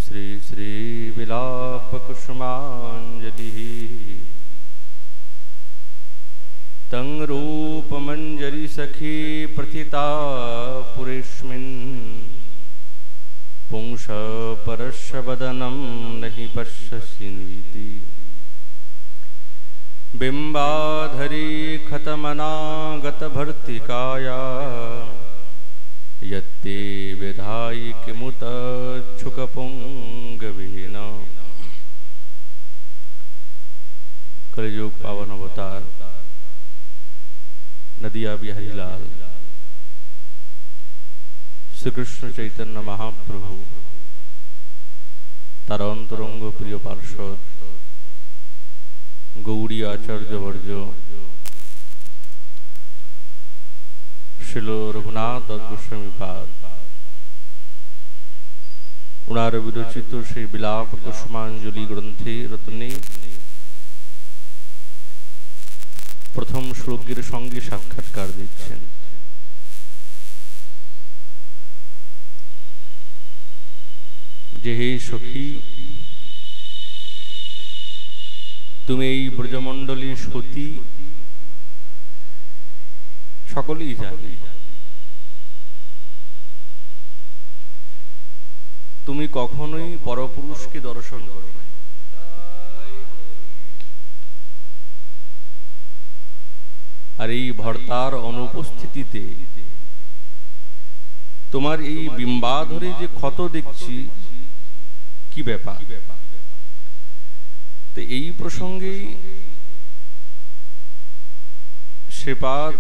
श्री श्री विलाप कुसुमांजलि तं रूप मंजरी सखी प्रथिता पुरेस्मिन् पुंस परस्य वदनं नहि पश्यसि नीति बिंबाधरी खतमनागत भर्तिकाया यत्ते विधायि किमुत छुकपुंगवेन। कलियुग पावन अवतार नदिया बिहारी लाल श्री कृष्ण चैतन्य महाप्रभु तार अंतरंग प्रिय पार्षद गौड़ी आचार्य वर्ज श्रील रघुनाथ दत्त गोस्वामी पाद उनार विरचित श्री विलाप कुसुमांजलि ग्रंथे रत्ने प्रथम श्लोकेर संगे साक्षात्कार दिच्छेन। जे हे सखी तुम ब्रजमंडली सती सकलेई जाने तुमी कखनोई परपुरुष के दर्शन करो ना। और এই ভর্তার অনুপস্থিতিতে তোমার এই বিম্বাধরে যে ক্ষত দেখছি কি ব্যাপার। তো এই প্রসঙ্গে শ্রীপাদ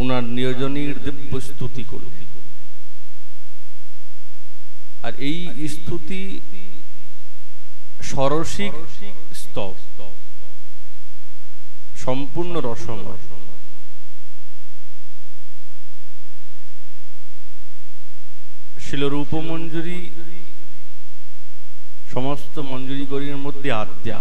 ওনার নিয়োজনীর দিব্য স্তুতি করলেন। আর এই স্তুতি সরসিক স্তব সম্পূর্ণ রসময়। শিল রূপমঞ্জুরি সমস্ত মঞ্জুরিগণের মধ্যে আদ্যা।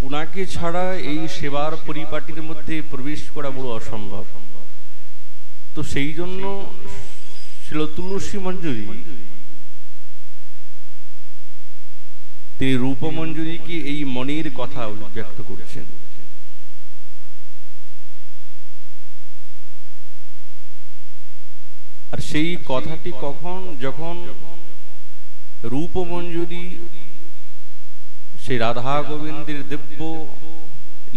উনাকে ছাড়া এই সেবার পরিপাটির মধ্যে প্রবেশ করা বড় অসম্ভব। তো সেই জন্য শিল তুলসী মঞ্জুরি তিনি রূপমঞ্জুরিকে এই মনের কথা ব্যক্ত করছেন। আর সেই কথাটি কখন, যখন রূপমঞ্জুরি সেই রাধা গোবিন্দের দিব্য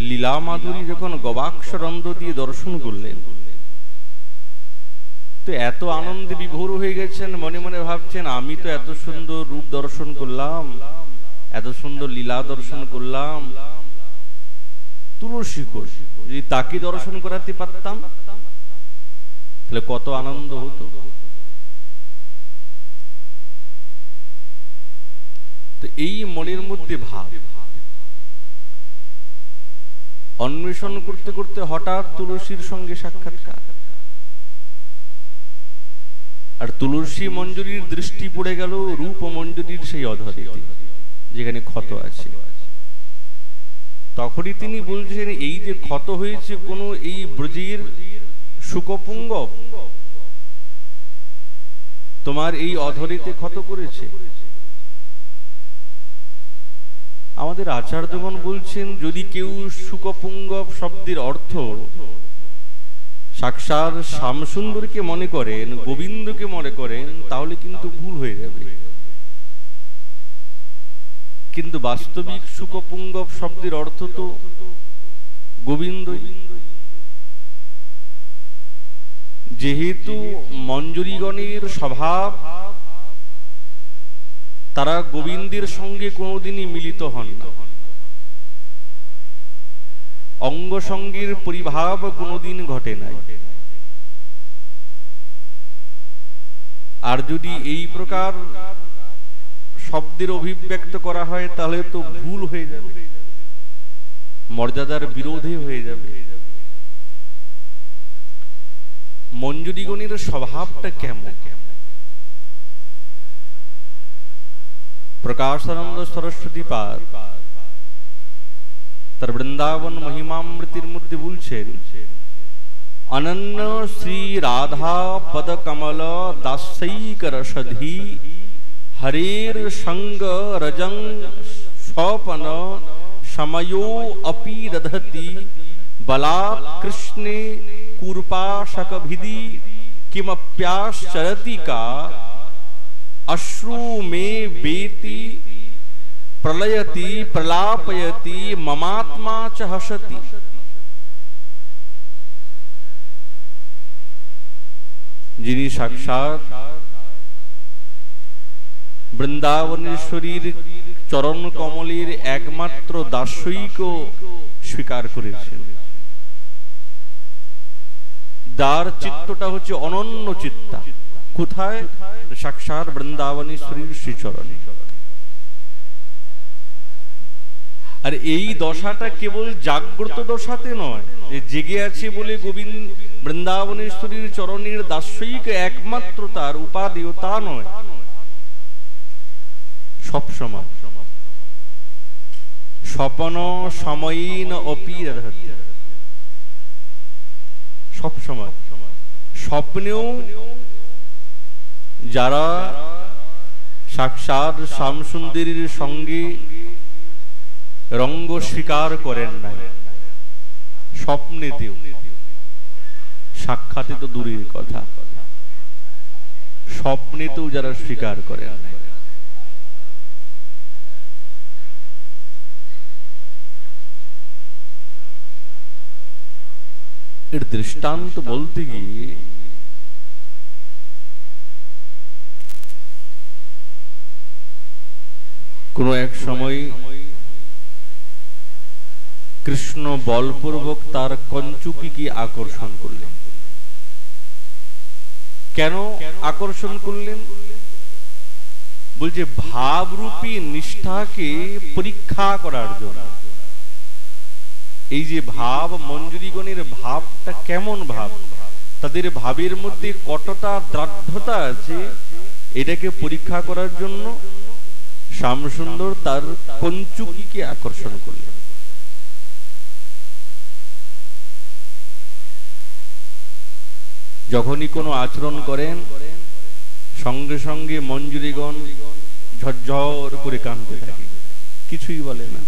লীলা মাধুরী যখন গবাক্ষরন্ধ্র দিয়ে দর্শন করলেন, তো এত আনন্দে বিভোর হয়ে গেছেন, মনে মনে ভাবছেন আমি তো এত সুন্দর রূপ দর্শন করলাম, এত সুন্দর লীলা দর্শন করলাম, তুলসী কোষ যদি তাকে দর্শন করাতে পারতাম তাহলে কত আনন্দ হতো। তো এই মনের মধ্যে ভাব অন্বেষণ করতে করতে হঠাৎ তুলসীর সঙ্গে সাক্ষাৎকার। আর তুলসী মঞ্জুরির দৃষ্টি পড়ে গেল রূপ মঞ্জুরির সেই অধরেতে যেখানে ক্ষত আছে। তখনই তিনি বলছেন এই যে ক্ষত হয়েছে কোন এই ব্রজের শুকপুঙ্গব তোমার এই অধরেতে ক্ষত করেছে। আমাদের আচার্যগণ বলছেন যদি কেউ শুকপুঙ্গব শব্দের অর্থ সাক্ষাৎ শ্যামসুন্দরকে মনে করেন, গোবিন্দকে মনে করেন, তাহলে কিন্তু ভুল হয়ে যাবে। কিন্তু বাস্তবিক শুকপুঙ্গব শব্দের অর্থ তো গোবিন্দই। যেহেতু মঞ্জুরিগণের স্বভাব তারা গোবিন্দের সঙ্গে কোনোদিনই মিলিত হন না, অঙ্গ সঙ্গের পরিভাব কোনোদিন ঘটে নাই। আর যদি এই প্রকার শব্দের অভিব্যক্ত করা হয় তাহলে তো ভুল হয়ে যাবে, মর্যাদার বিরোধী হয়ে যাবে। মঞ্জুরিগণের স্বভাবটা কেমন? প্রকাশানন্দ সরস্বতী পাদ তার বৃন্দাবন মহিমামৃতির মধ্যে বলছেন अनन्य श्री राधा पद कमल दासैक रसधि हरेर संग रजंग स्वपन समयो अपि दधति बलात् कृष्णे कूर्पाशकभिधि किमप्याश्चरति का अश्रु में वेति प्रलयति प्रलापयति ममात्मा च हसति। जिनी साक्षात বৃন্দাবনেশ্বরীর চরণ কমলের একমাত্র দাসৈক স্বীকার করেছেন, যার চিত্তটা হচ্ছে অনন্য চিত্তা। কোথায়? সাক্ষাৎ বৃন্দাবনেশ্বরীর শ্রীচরণে। আর এই দশাটা কেবল জাগ্রত দশাতে নয়, জেগে আছে বলে গোবিন্দ বৃন্দাবনেশ্বরীর চরণের দাসৈক একমাত্র তার উপাদেয় তা নয়, সব সময় স্বপন সময়ীন অপি দধতি, সব সময় স্বপ্নেও যারা সাক্ষাৎ শ্যামসুন্দরীর সঙ্গে রঙ্গ স্বীকার করেন নাই, স্বপ্নেতেও, সাক্ষাতে তো দূরের কথা, স্বপ্নেতেও যারা স্বীকার করেন নাই, এর দৃষ্টান্ত বলতে গিয়ে কোন এক সময় কৃষ্ণ বলপূর্বক তার কঞ্চুকিকে আকর্ষণ করলেন। কেন আকর্ষণ করলেন? বলছে ভাবরূপী নিষ্ঠাকে পরীক্ষা করার জন্য। এই যে ভাব, মঞ্জুরিগণের ভাবটা কেমন ভাব, তাদের ভাবের মধ্যে কতটা দৃঢ়তা আছে, এটাকে পরীক্ষা করার জন্য শ্যামসুন্দর তার কঞ্চুকিকে আকর্ষণ করলেন। যখনই কোনো আচরণ করেন, সঙ্গে সঙ্গে মঞ্জুরিগণ ঝরঝর করে কাঁদতে থাকে, কিছুই বলে না।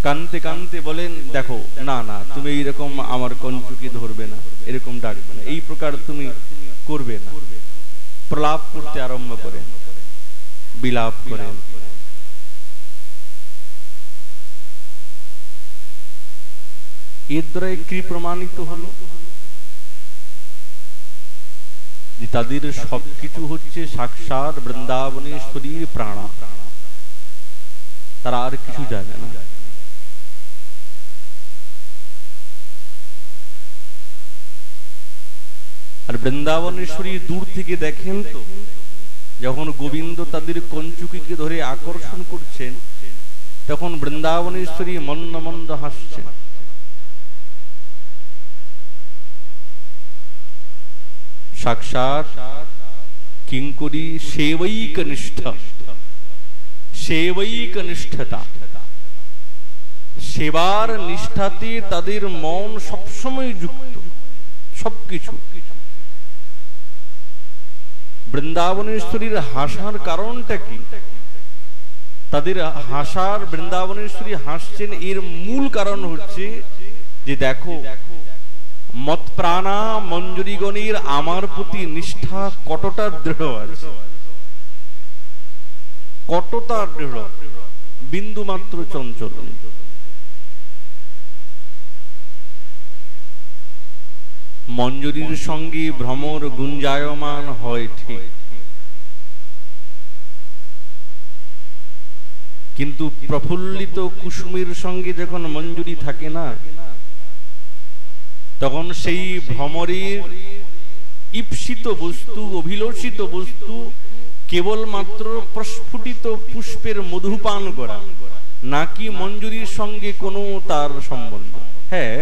কানতে কানতে বলেন, দেখো না না, তুমি এইরকম আমার কঞ্চুকি ধরবে না, এরকম ডাকবে না, এই প্রকার তুমি করবে না। প্রলাপ করতে আরম্ভ করেন, বিলাপ করেন। এর দ্বারা কি প্রমাণিত হলো? যে তাদের সবকিছু হচ্ছে সাক্ষাৎ বৃন্দাবনেশ্বরীর প্রাণা, তারা আর কিছু জানে না। আর বৃন্দাবনেশ্বরী দূর থেকে দেখেন তো, যখন গোবিন্দ তাদের কঞ্চুকিকে ধরে আকর্ষণ করছেন, তখন বৃন্দাবনেশ্বরী মন্দ মন্দ হাসছেন। সাক্ষাৎ কিঙ্করী সেবৈক নিষ্ঠা, সেবৈক নিষ্ঠতা, সেবার নিষ্ঠাতে তাদের মন সবসময় যুক্ত, সবকিছু। বৃন্দাবনেশ্বরীর হাসার কারণটা কি? তাদের হাসার, বৃন্দাবনেশ্বরী হাসছেন, এর মূল কারণ হচ্ছে যে দেখো মত প্রাণা মঞ্জুরিগণের আমার প্রতি নিষ্ঠা কতটা দৃঢ় আছে, কতটা দৃঢ়, বিন্দু মাত্র চঞ্চল নেই। মঞ্জুরির সঙ্গে ভ্রমর গুঞ্জায়মান হয় ঠিক, কিন্তু প্রফুল্লিত কুসুমের সঙ্গে যখন মঞ্জুরি থাকে না, তখন সেই ভ্রমরের ঈপ্সিত বস্তু, অভিলষিত বস্তু কেবলমাত্র প্রস্ফুটিত পুষ্পের মধুপান করা, নাকি মঞ্জুরির সঙ্গে কোনো তার সম্বন্ধ। হ্যাঁ,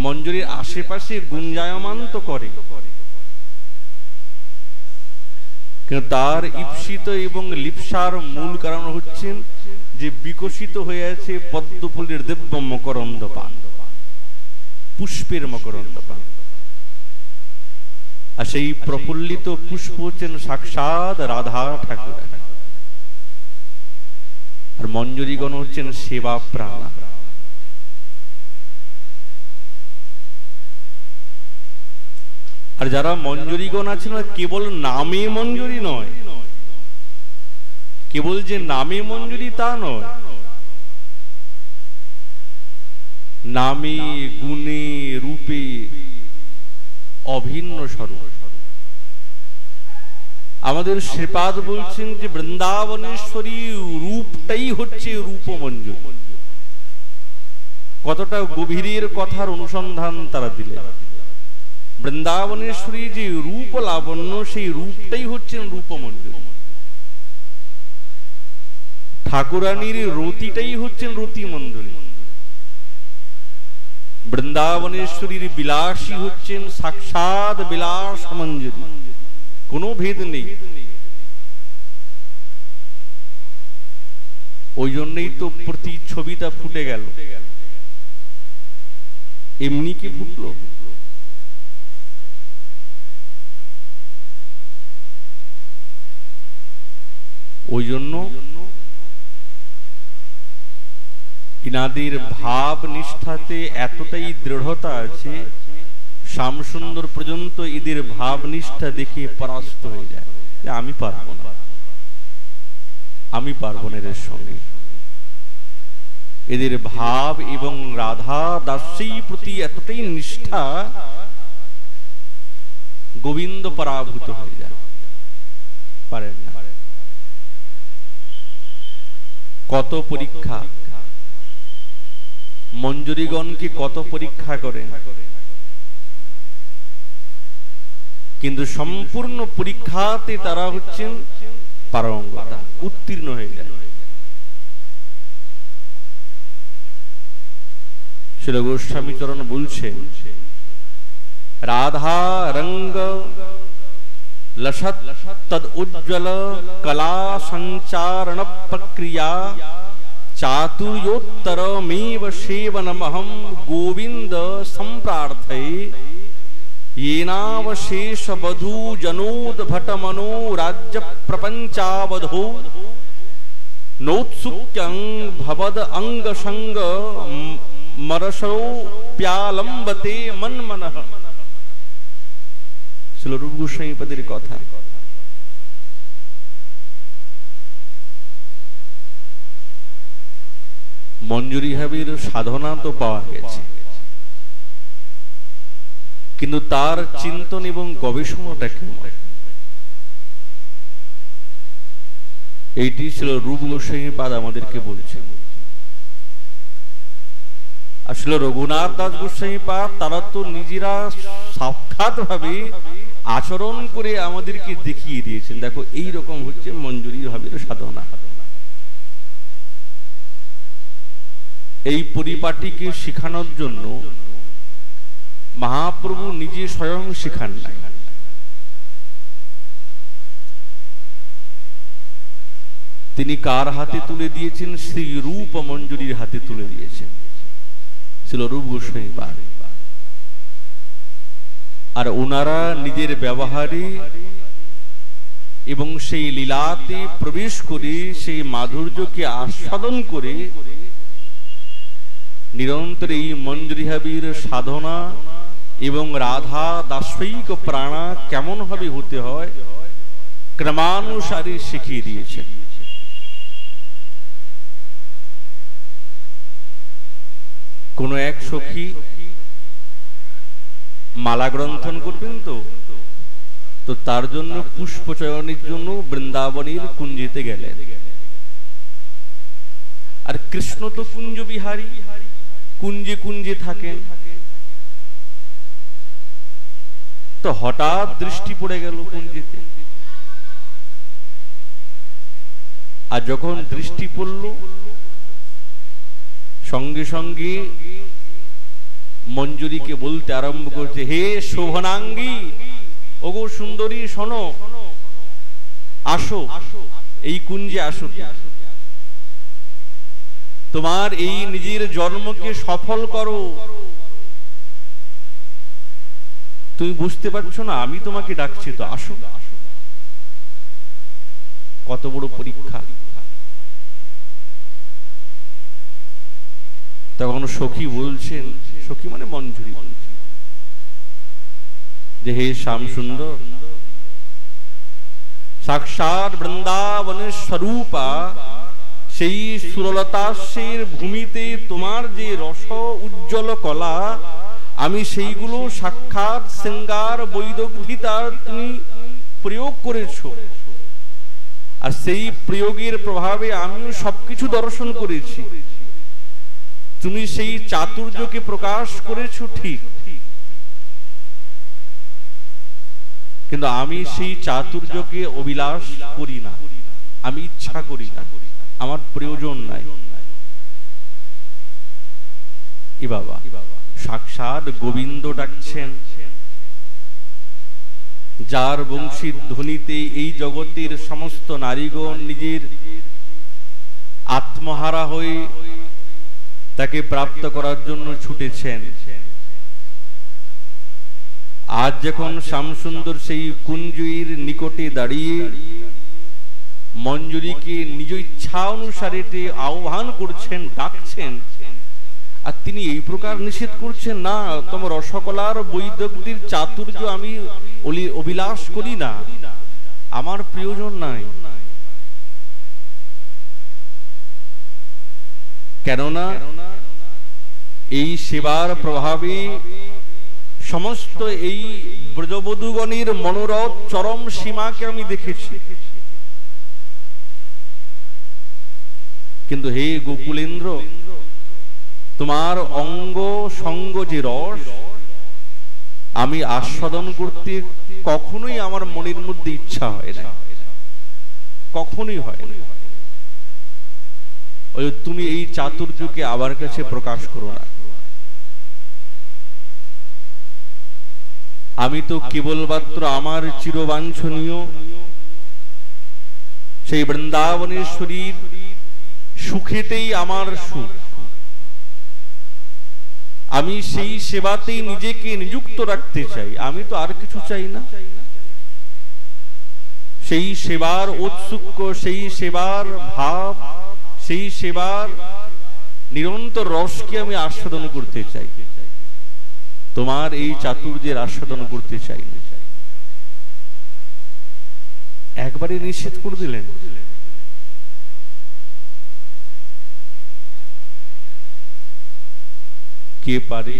মঞ্জুরির আশেপাশে গুঞ্জায়মান তো করে, কিন্তু তার ঈপ্সিত এবং লিপ্সার মূল কারণ হচ্ছেন যে বিকশিত হয়ে আছে পদ্মফুলের দিব্য মকরন্দ পান। পুষ্পের মকরন্দ পান। আর সেই প্রফুল্লিত পুষ্প হচ্ছেন সাক্ষাৎ রাধা ঠাকুর। আর মঞ্জরীগণ হচ্ছেন সেবা প্রাণা। আর যারা মঞ্জরীগণ আছেন কেবল নামে মঞ্জরী নয়, কেবল যে নামে মঞ্জরী তা নয়, নামে গুণে রূপে অভিন্ন স্বরূপ। আমাদের শ্রীপাদ বলছেন যে বৃন্দাবনেশ্বরী রূপটাই হচ্ছে রূপমঞ্জরী। কতটা গভীরের কথার অনুসন্ধান তারা দিলেন। বৃন্দাবনেশ্বরী যে রূপ লাবণ্য, সেই রূপটাই হচ্ছেন রূপমঞ্জরী। ঠাকুরানীর রতিটাই হচ্ছেন রতি মঞ্জরী। বৃন্দাবনেশ্বরীর বিলাসী হচ্ছেন সাক্ষাৎ বিলাস মঞ্জরী। কোনো ভেদ নেই। ওই জন্যই তো প্রতি ছবিটা ফুটে গেল। এমনি কি ফুটলো? ওই জন্য ইনাদের ভাব নিষ্ঠাতে এতটাই দৃঢ়তা আছে, শ্যামসুন্দর পর্যন্ত এদের ভাব নিষ্ঠা দেখে পরাস্ত হয়ে যায় যে আমি পারবো না, আমি পারবো না এদের সঙ্গে। এদের ভাব এবং রাধা দাসীর প্রতি এতটাই নিষ্ঠা, গোবিন্দ পরাভূত হয়ে যায়, পারেন না। কত পরীক্ষা, মঞ্জরীগণকে কত পরীক্ষা করেন, কিন্তু সম্পূর্ণ পরীক্ষাতে তারা হচ্ছেন পারঙ্গতা, উত্তীর্ণ হয়ে যায়। শিল গোস্বামী চরণ বলছেন, রাধা রঙ্গ লসৎ তদ উজ্জ্বল কলা সঞ্চারণ প্রক্রিয়া চাতুর্योत्तरमेव सेवनमहं गोविंद संप्रार्थये येनावशेष वधू जनोद्भट मनो राज्य प्रपंचावधो नोत्सुक्यं भवद अंग संग मरसो प्यालंबते मनमनः। श्री रूप गोस्वामी पदेर कथा। মঞ্জুরি ভাবের সাধনা তো পাওয়া গেছে, কিন্তু তার চিন্তন এবং গবেষণাটা কেমন, এইটি ছিল রূপ গোস্বামী পাদ আমাদেরকে বলছে। আসলে রঘুনাথ দাস গোস্বামী পাদ তারা তো নিজেরা সাক্ষাৎ ভাবে আচরণ করে আমাদেরকে দেখিয়ে দিয়েছেন, দেখো এই রকম হচ্ছে মঞ্জুরি ভাবের সাধনা। এই পরিপাটিকে শেখানোর জন্য মহাপ্রভু নিজে স্বয়ং শেখান নাই, তিনি কার হাতে তুলে দিয়েছেন? শ্রী রূপ মঞ্জুরির হাতে তুলে দিয়েছেন, ছিল রূপ গোস্বামী পাদ। আর ওনারা নিজের ব্যবহারে এবং সেই লীলাতে প্রবেশ করে সেই মাধুর্যকে আস্বাদন করে নিরন্তর এই মঞ্জুরি ভাবের সাধনা এবং রাধা দাসৈক প্রাণা কেমন ভাবে হতে হয় ক্রমানুসারে শিখিয়ে দিয়েছেন। কোন এক সখী মালা গ্রন্থন করবেন তো তার জন্য পুষ্প চয়নের জন্য বৃন্দাবনের কুঞ্জিতে গেলেন। আর কৃষ্ণ তো কুঞ্জ বিহারী, কুঞ্জে কুঞ্জে থাকেন। তো হঠাৎ দৃষ্টি পড়ে গেল কুঞ্জেতে। আর যখন দৃষ্টি পড়ল, সঙ্গে সঙ্গে মঞ্জুরিকে বলতে আরম্ভ করছে, হে শোভনাঙ্গী, ওগো সুন্দরী, শোনো, আসো, এই কুঞ্জে আসো, তোমার এই নিজের জন্মকে সফল করো, তুমি বুঝতে পারছো না আমি তোমাকে ডাকছি, তো আসো। কত বড় পরীক্ষা। তখন সখী বলছেন, সখী মানে মঞ্জুরি, যে হে শ্যাম সুন্দর, সাক্ষাৎ বৃন্দাবনের স্বরূপা সেই সুরলতাস্যের ভূমিতে তোমার যে রস উজ্জ্বল কলা, আমি সেইগুলো সাক্ষাৎ শৃঙ্গার বৈদগ্ধিতার তুমি প্রয়োগ করেছো, আর সেই প্রয়োগের প্রভাবে আমিও সবকিছু দর্শন করেছি। তুমি সেই চাতুর্যকে প্রকাশ করেছো ঠিক, কিন্তু আমি সেই চাতুর্যকে অভিলাষ করি না, আমি ইচ্ছা করি না, আমার প্রয়োজন নাই। এ বাবা, সাক্ষাৎ গোবিন্দ ডাকছেন, যার বংশীর ধ্বনিতে এই জগতের সমস্ত নারীগণ নিজের আত্মহারা হয়ে তাকে প্রাপ্ত করার জন্য ছুটেছেন। আজ যখন শ্যামসুন্দর সেই কুঞ্জের নিকটে দাঁড়িয়ে মঞ্জুরিকে নিজ ইচ্ছা অনুসারে আহ্বান করছেন, ডাকছেন, আর তিনি এই প্রকার নিষেধ করছেন, না তোমার রসকলার বৈদগ্ধির চাতুর্য আমি অভিলাষ করি না, আমার প্রয়োজন নাই। কেননা এই সেবার প্রভাবে সমস্ত এই ব্রজবধূগণের মনোরথ চরম সীমাকে আমি দেখেছি। কিন্তু হে গোকুলেন্দ্র, তোমার অঙ্গ সঙ্গ যে রস আমি আস্বাদন করতে কখনোই আমার মনের মধ্যে ইচ্ছা হয় না, কখনোই হয় না। ওই তুমি এই চাতুর্যকে আমার কাছে প্রকাশ করো না। আমি তো কেবলমাত্র আমার চিরবাঞ্ছনীয় সেই বৃন্দাবনেশ্বরীর সুখেতেই আমার সুখ, আমি সেই সেবাতেই নিজেকে নিযুক্ত রাখতে চাই, আমি তো আর কিছু চাই না। সেই সেবার ঔৎসুক্য, সেই সেবার ভাব, সেই সেবার নিরন্তর রসকে আমি আস্বাদন করতে চাই, তোমার এই চাতুর্যের আস্বাদন করতে চাই না। একবারে নিষেধ করে দিলেন। কে পারে?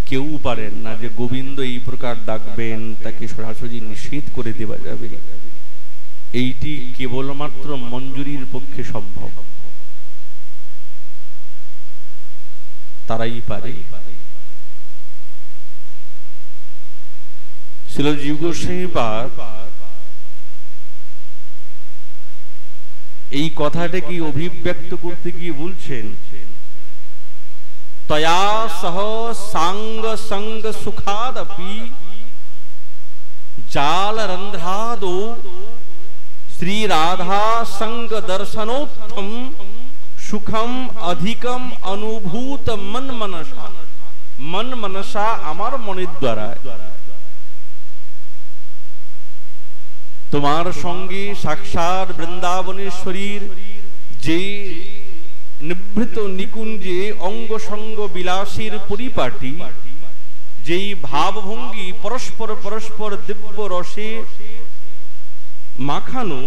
কেউ পারেন না যে গোবিন্দ এই প্রকার ডাকবেন, তাকে সরাসরি নিষেধ করে দেওয়া যাবে। এইটি কেবলমাত্র মঞ্জুরির পক্ষে সম্ভব, তারাই পারে। শ্রীল জীব গোস্বামী পাদ এই কথাটাকে অভিব্যক্ত করতে গিয়ে বলছেন, তয়া সহ সাঙ্গ সঙ্গ সুখাদপি জাল রন্ধ্রাদো শ্রী রাধা সঙ্গ দর্শনোত্তম সুখম অধিকম অনুভূত মন মনসা। মন মনসা আমার মনের দ্বারা তোমার সঙ্গে সাক্ষাৎ বৃন্দাবনেশ্বরীর যে নিভৃত নিকুঞ্জে অঙ্গ সঙ্গ বিলাসীর পরিপাটি, যেই ভাবভঙ্গি পরস্পর পরস্পর দিব্য রসে মাখানো,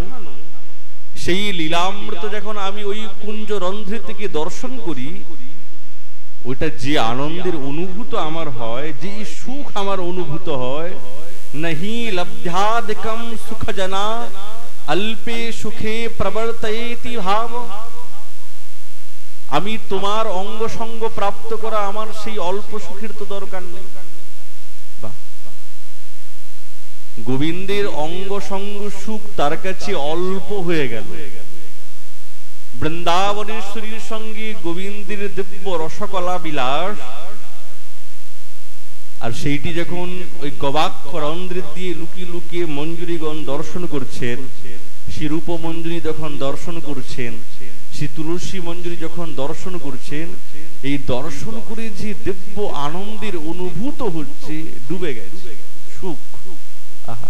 সেই লীলামৃত যখন আমি ওই কুঞ্জ রন্ধ্রে থেকে দর্শন করি, ওইটা যে আনন্দের অনুভূত আমার হয়, যে সুখ আমার অনুভূত হয়, নহি লব্ধ্যাদিকম সুখ জনা অল্পে সুখে প্রবর্তয়েতি ভাব। আমি তোমার অঙ্গ সঙ্গ প্রাপ্ত করা আমার সেই অল্প সুখের তো দরকার নেই। গোবিন্দের অঙ্গ সঙ্গ সুখ তার কাছে অল্প হয়ে গেল। বৃন্দাবনেশ্বরীর সঙ্গে গোবিন্দের দিব্য রসকলা বিলাস, আর সেইটি যখন ওই গবাক্ষ রন্ধ্রে দিয়ে লুকিয়ে লুকিয়ে মঞ্জুরিগণ দর্শন করছেন, শ্রী রূপ মঞ্জুরি যখন দর্শন করছেন, শ্রী তুলসী মঞ্জুরি যখন দর্শন করছেন, এই দর্শন করে যে দিব্য আনন্দের অনুভূত হচ্ছে, ডুবে গেছে সুখ। আহা,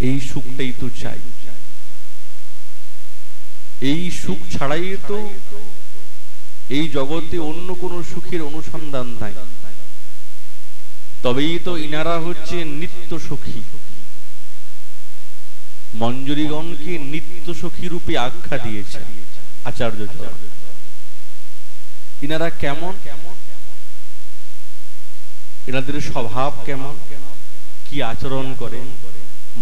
এই সুখটাই তো চাই। এই সুখ ছাড়াই তো এই জগতে অন্য কোন সুখের অনুসন্ধান নাই। তবেই তো ইনারা হচ্ছে নিত্য সখী। মঞ্জুরিগণকে নিত্য সখী রূপে আখ্যা দিয়েছেন আচার্য। ইনারা কেমন, এনাদের স্বভাব কেমন, কি আচরণ করেন,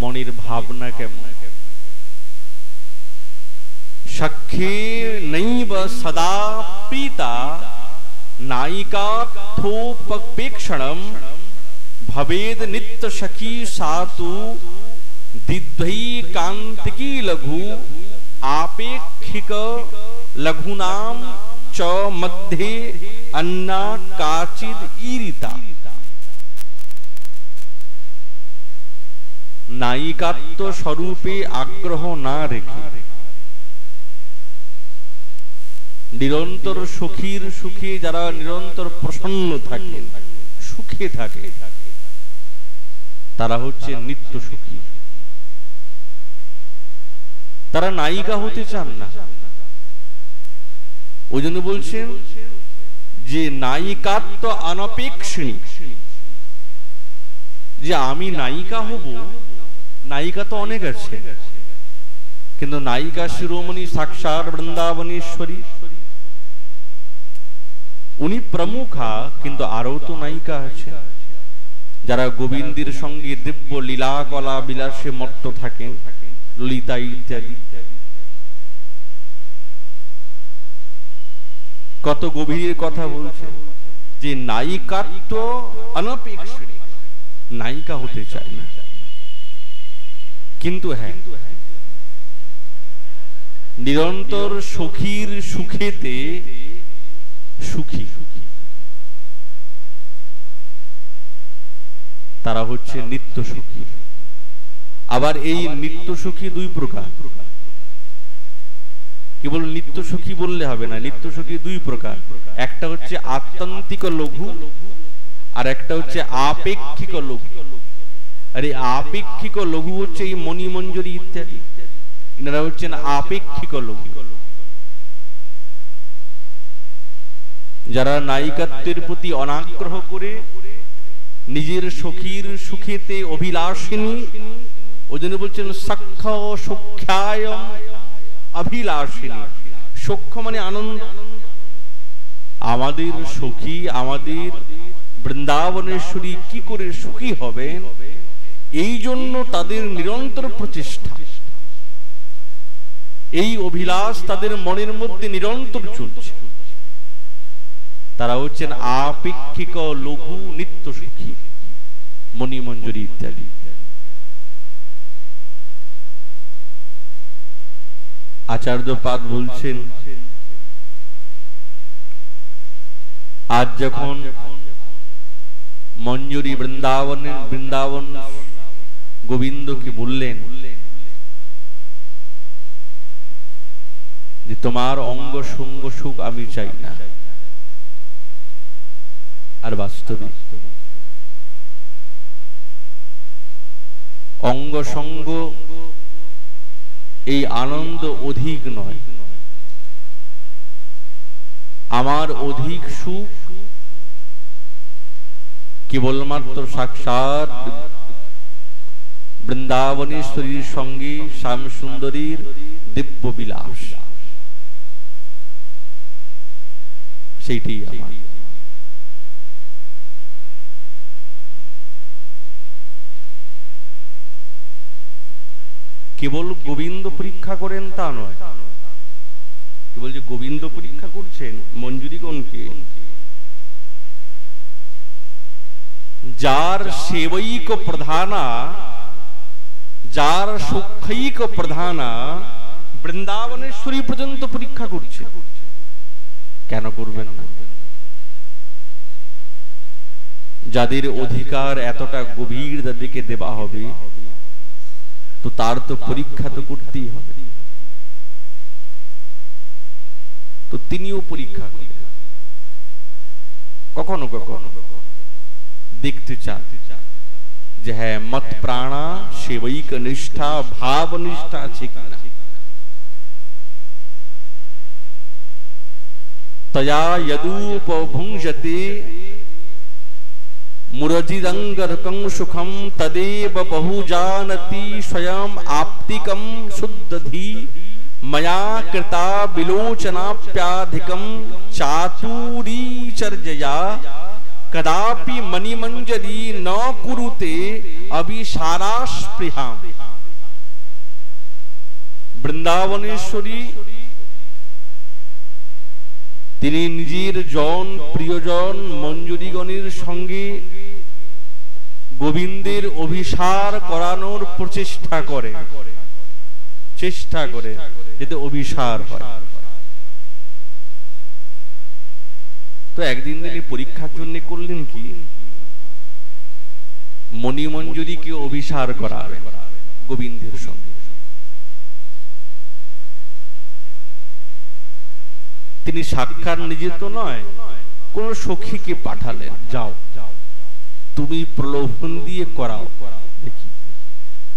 মনের ভাবনা কেমন? সখ্যে নৈব সদা প্রীতা নায়িকাথোপেক্ষণম ভবেদ নিত্য সখী সাতু দিদ্বৈ কান্তিকি লঘু আপেক্ষিক লঘুনাম চ মধ্যে अन्ना काचिद ईरिता। नायिकात्व स्वरूपे आग्रह ना रेखे निरंतर सुखीर सुखे যারা নিরন্তর প্রসন্ন থাকেন, সুখে থাকে, তারা হচ্ছে নিত্য সুখী। তারা নায়িকা হতে চান না। ওই জন্য বলছেন যে নায়িকাত্ব অনপেক্ষিণী, যে আমি নায়িকা হব, নায়িকা তো অনেক আছে, কিন্তু নায়িকা শিরোমণি সাক্ষাৎ বৃন্দাবনেশ্বরী, উনি প্রমুখা, কিন্তু আরো তো নায়িকা আছে যারা গোবিন্দের সঙ্গে দিব্য লীলা কলা বিলাসে মত্ত থাকেন, ললিতা ইত্যাদি। কত গভীর কথা বলছে যে নায়িকাত্ব অনপেক্ষিত, নায়িকা হতে চায় না, কিন্তু হ্যাঁ নিরন্তর সখীর সুখেতে সুখী, তারা হচ্ছে নিত্য সুখী। আবার এই নিত্য সুখী দুই প্রকার, কেবল নিত্য সুখী বললে হবে না, নিত্য সুখী দুই প্রকার। একটা হচ্ছে আত্যন্তিক লঘু, আর একটা হচ্ছে আপেক্ষিক লঘু। আর এই আপেক্ষিক লঘু হচ্ছে এই মণি মঞ্জুরি ইত্যাদি, এনারা হচ্ছেন আপেক্ষিক লঘু। যারা নায়িকাত্বের প্রতি অনাগ্রহ করে নিজের সখীর সুখেতে অভিলাষিনী, ওই জন্য বলছেন সখ্য সখ্যায় অভিলাষিনী। সখ্য মানে আনন্দ। আমাদের সখী, আমাদের বৃন্দাবনেশ্বরী কি করে সুখী হবেন, এই জন্য তাদের নিরন্তর প্রচেষ্টা, এই অভিলাষ তাদের মনের মধ্যে নিরন্তর চলছে। তারা হচ্ছেন আপেক্ষিক লঘু নিত্য সুখী, মণি মঞ্জুরি ইত্যাদি। আচার্যপাদ বলছেন আজ যখন মঞ্জুরি বৃন্দাবন গোবিন্দকে বললেন যে তোমার অঙ্গ সঙ্গ সুখ আমি চাই না, আর বাস্তবিক অঙ্গ সঙ্গ এই আনন্দ অধিক নয়, আমার অধিক সুখ কেবলমাত্র সাক্ষাৎ বৃন্দাবনেশ্বরীর সঙ্গে শ্যাম সুন্দরীর দিব্য বিলাস, সেইটাই আমার। কেবল গোবিন্দ পরীক্ষা করেন তা নয়, কেবল যে গোবিন্দ পরীক্ষা করছেন মঞ্জুরিগণকে, যার সেবৈক প্রধানা, যার সুখৈক প্রধানা বৃন্দাবনেশ্বরী পর্যন্ত পরীক্ষা করছে, কেন করবেন না? যাদের অধিকার এতটা গভীর, যাদেরকে দেওয়া হবে, তো তার তো পরীক্ষা তো করতেই হবে। তো তিনিও পরীক্ষা করেন, কখনো কখনো দেখতে চান যে হ্যাঁ মত প্রাণা সেবৈক নিষ্ঠা ভাব নিষ্ঠা আছে কিনা। তয়া যদুপভুঞ্জতে মুরজিদঙ্গরকং সুখম তদেব বহুজানতি স্বয়ং আপ্তিকম শুদ্ধধি ময়া কৃতা বিলোচনাপ্যাধিকম চাতুरीचर्यया कदापि मणिमंजरी न कुरुते अभिसारास्पृहाम। বৃন্দাবনেশ্বরী তিনি নিজের জন প্রিয়জন মঞ্জুরিগণের সঙ্গে গোবিন্দের অভিসার করানোর প্রচেষ্টা করে, চেষ্টা করে যাতে অভিসার হয়। তো একদিন তিনি পরীক্ষার জন্য করলেন কি, মণিমঞ্জুরিকে অভিসার করাবেন গোবিন্দের সঙ্গে। তিনি সাক্ষাৎ নিজে তো নয়, কোন সখীকে পাঠালেন, যাও তুমি প্রলোভন দিয়ে করাও দেখি।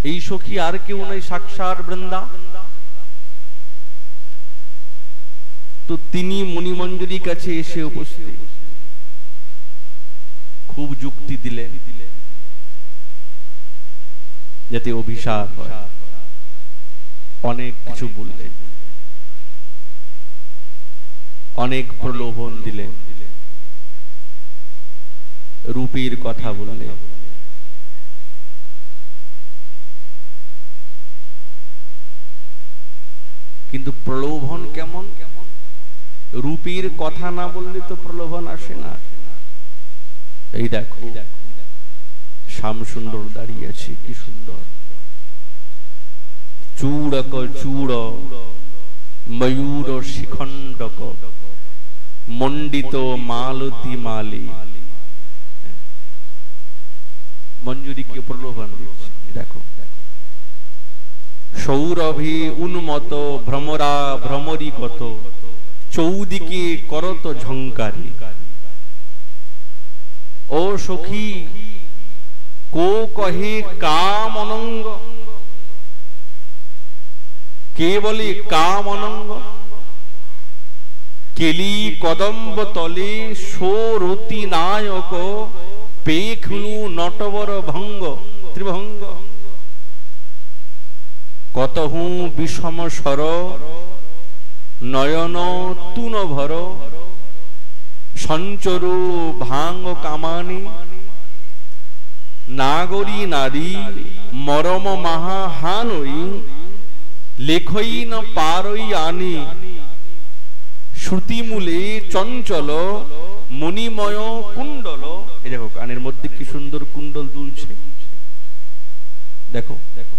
এই সখী আর কেউ নাই, সাক্ষাৎ বৃন্দা। তো তিনি মণিমঞ্জুরির কাছে এসে উপস্থিত, খুব যুক্তি দিলেন যাতে অভিশাপ হয়, অনেক কিছু বললেন, অনেক প্রলোভন দিলেন, রূপের কথা বললেন। কিন্তু প্রলোভন কেমন, রূপের কথা না বললে তো প্রলোভন আসে না। এই দেখো শ্যামসুন্দর দাঁড়িয়ে আছে, কি সুন্দর, চূড়ক চূড় ময়ূর শিখণ্ডক মণ্ডিত মালতী মালি। মঞ্জুরিকে প্রলোভন দিচ্ছে, দেখো সৌরভে উন্মত ভ্রমরা ভ্রমরি কত চৌদিকে করত ঝঙ্কারি। ও সখী কো কহে কাম অনঙ্গ, কে বলে কাম অনঙ্গ, কেলি কদম্ব তলে সোরতি নায়ক পেখনু নটবর ভঙ্গ ত্রিভঙ্গ। কতহু বিষম স্বর নয়ন তুন ভর সঞ্চরু ভাঙ্গ কামানি নাগরী নারী মরম মাহা হানই লেখই ন পারই আনি শ্রুতিমূলে চঞ্চল মণিময় কুণ্ডল। এই দেখো কানের মধ্যে কি সুন্দর কুণ্ডল দুলছে, দেখো দেখো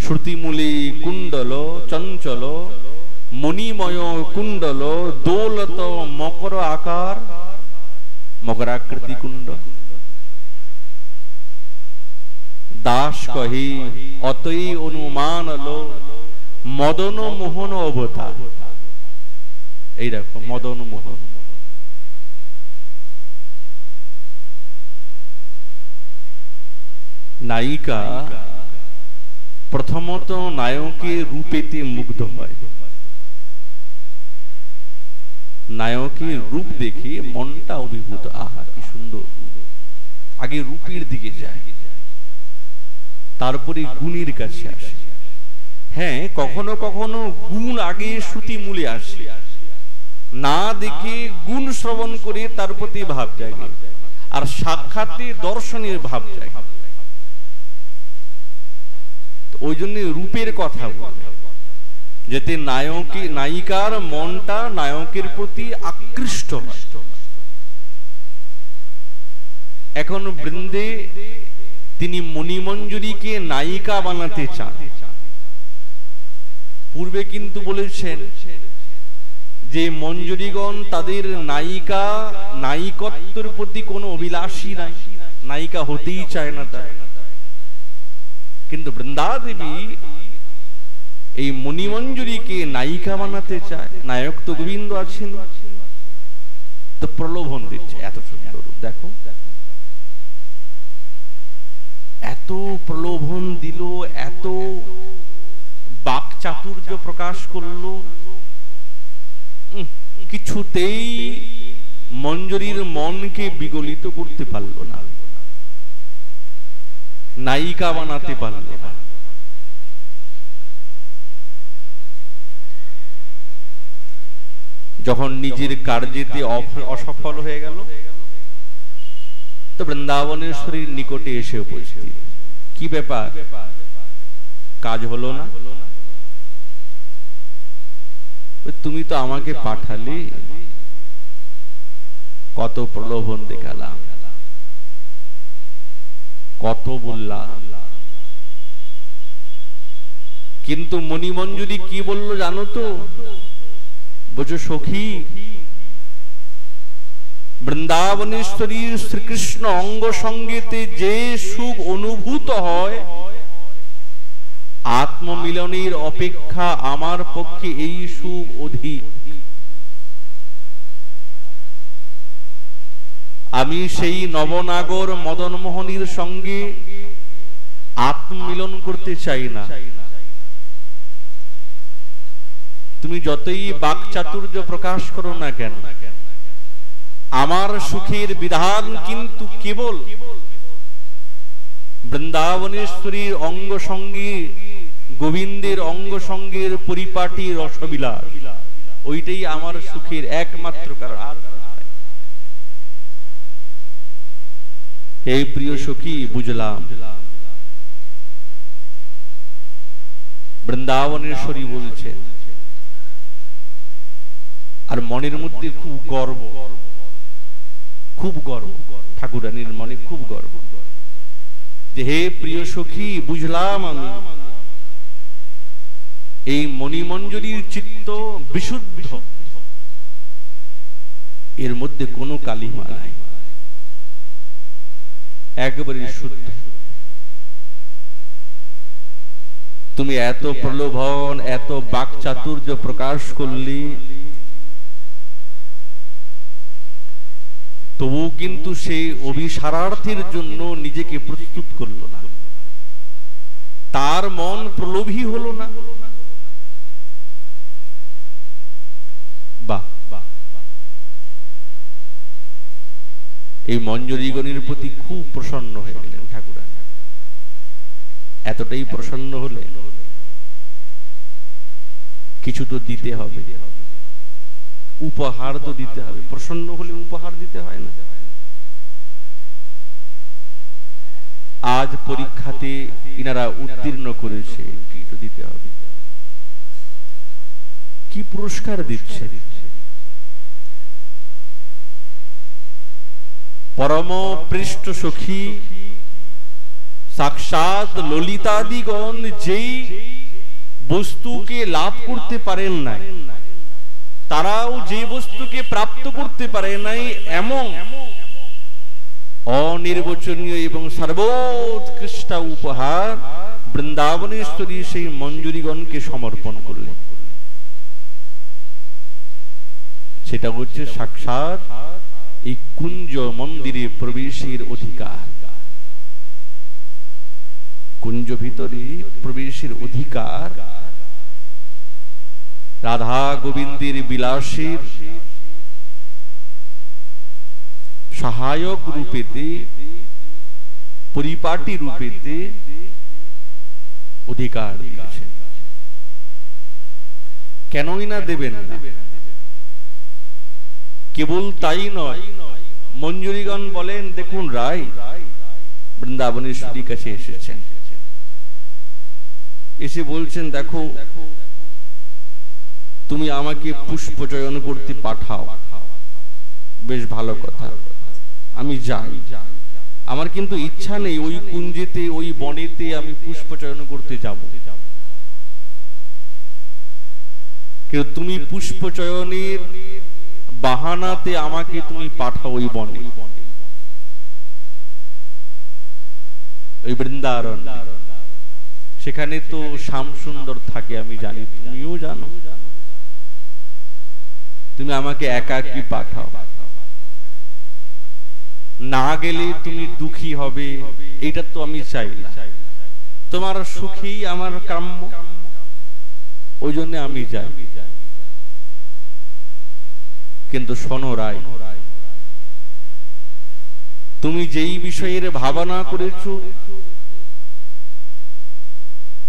শ্রুতিমূলে কুণ্ডল চঞ্চল মণিময় কুণ্ডল দৌলত মকর আকার মকরাকৃতি কুণ্ড। দাস কহি অতই অনুমান লো মদন মোহন অবতার। এই দেখো মদন মোহন, নায়িকা প্রথমত নায়কের রূপেতে মুগ্ধ হয়, নায়কের রূপ দেখে মনটা অভিভূত, আহা কি সুন্দর, আগে রূপের দিকে যায়, তারপরে গুণের কাছে আসে। হ্যাঁ কখনো কখনো গুণ আগে শ্রুতি মূলে আসে, না দেখে গুণ শ্রবণ করে তার প্রতি ভাব জাগে, আর সাক্ষাতে দর্শনের ভাব জাগে। ওই জন্য রূপের কথা বলে, যাতে নায়িকার মনটা নায়কের প্রতি আকৃষ্ট হয়। এখন বৃন্দে তিনি মণিমঞ্জুরিকে নায়িকা বানাতে চান। পূর্বে কিন্তু বলেছেন যে মঞ্জুরিগণ তাদের নায়িকত্বের প্রতি কোনো অভিলাষী নাই, নায়িকা হতেই চায় না তারা। কিন্তু বৃন্দা দেবী এই মণিমঞ্জুরিকে নায়িকা বানাতে চায়। নায়ক তো গোবিন্দ আছেন, তো প্রলোভন দিচ্ছে। এত সুন্দর দেখো, এত প্রলোভন দিল, এত বাক চাতুর্য প্রকাশ করলো, কিছুতেই মঞ্জুরির মনকে বিগলিত করতে পারল না, নায়িকা বানাতে পারল না। যখন নিজের কার্যেতে অসফল হয়ে গেল, তো বৃন্দাবনেশ্বরীর নিকটে এসে উপস্থিত। কি ব্যাপার, কাজ হলো না? তুমি তো আমাকে পাঠালে, কত প্রলোভন দেখালাম, কত বললাম, কিন্তু মণিমঞ্জুরি কি বলল জানো তো? বলছো সখী, বৃন্দাবনেশ্বরীর শ্রীকৃষ্ণ অঙ্গ সঙ্গেতে যে সুখ অনুভূত হয়, আত্মমিলনের অপেক্ষা আমার পক্ষে এই সুখ অধিক। আমি সেই নবনাগর মদনমোহনীর সঙ্গে আত্মমিলন করতে চাই না। তুমি যতই বাকচাতুর্য প্রকাশ করো না কেন, আমার সুখের বিধান কিন্তু কেবল বৃন্দাবনেশ্বরীর অঙ্গ সঙ্গী, গোবিন্দের অঙ্গ সঙ্গের পরিপাটি রসবিলাস, ওইটাই আমার সুখের একমাত্র কারণ। আর এই প্রিয় সখী, বুঝলাম। বৃন্দাবনেশ্বরী বলছে, আর মনের মধ্যে খুব গর্ব, খুব গর্ব, ঠাকুরানীর মনে খুব গর্ব যে হে প্রিয় সখী, বুঝলাম আমি এই মণিমঞ্জুরির চিত্ত বিশুদ্ধ, এর মধ্যে কোনো কালিমা নাই, একেবারে শুদ্ধ। তুমি এত প্রলোভন, এত বাকচাতুর্য প্রকাশ করলি, তবু কিন্তু সে অভিসারার্থের জন্য নিজেকে প্রস্তুত করল না, তার মন প্রলোভী হলো না। বাহ, এই মঞ্জুরিগণের প্রতি খুব প্রসন্ন হয়ে গেলেন ঠাকুরানী। এতটাই প্রসন্ন হলে কিছু তো দিতে হবে, উপহার তো দিতে হবে। প্রসন্ন হলে উপহার দিতে হয় না? আজ পরীক্ষাতে ইনারা উত্তীর্ণ করেছে, কি তো দিতে হবে। কি পুরস্কার দিচ্ছে? পরম পৃষ্ঠ সখী সাক্ষাৎ ললিতাদিগণ যেই বস্তুকে লাভ করতে পারেন নাই, তারাও যে বস্তুকে প্রাপ্ত করতে পারে নাই, এমন অনির্বচনীয় এবং সর্বোৎকৃষ্ট উপহার বৃন্দাবনেশ্বরী সেই মঞ্জুরিগণকে সমর্পণ করলেন। সেটা হচ্ছে সাক্ষাৎ এই কুঞ্জ মন্দিরে প্রবেশের অধিকার, কুঞ্জ ভিতরে প্রবেশের অধিকার। রাধা গোবিন্দের বিলাসের সহায়ক রূপেতে, পরিপাটি রূপেতে অধিকার দিয়েছেন। কেনই না দেবেন না? কেবল তাই নয়, মঞ্জুরিগণ বলেন, দেখুন রায় বৃন্দাবনেশ্বরীর কাছে এসেছেন, এসে বলছেন, দেখো তুমি আমাকে পুষ্প চয়ন করতে পাঠাও, বেশ ভালো কথা, আমি যাই। আমার কিন্তু ইচ্ছা নেই ওই কুঞ্জেতে, ওই বনেতে আমি পুষ্প চয়ন করতে যাব, কিন্তু তুমি পুষ্প চয়নের বাহানাতে আমাকে তুমি পাঠাও ওই বনে, ওই বৃন্দারণ্যে। সেখানে তো শ্যাম সুন্দর থাকে, আমি জানি, তুমিও জানো। তুমি আমাকে একাকী পাঠাও, না গেলে তুমি দুঃখী হবে, এটা তো আমি চাই না। তোমার সুখী আমার কাম্য, ওই জন্য আমি যাই। কিন্তু শোনো রায়, তুমি যেই বিষয়ের ভাবনা করেছো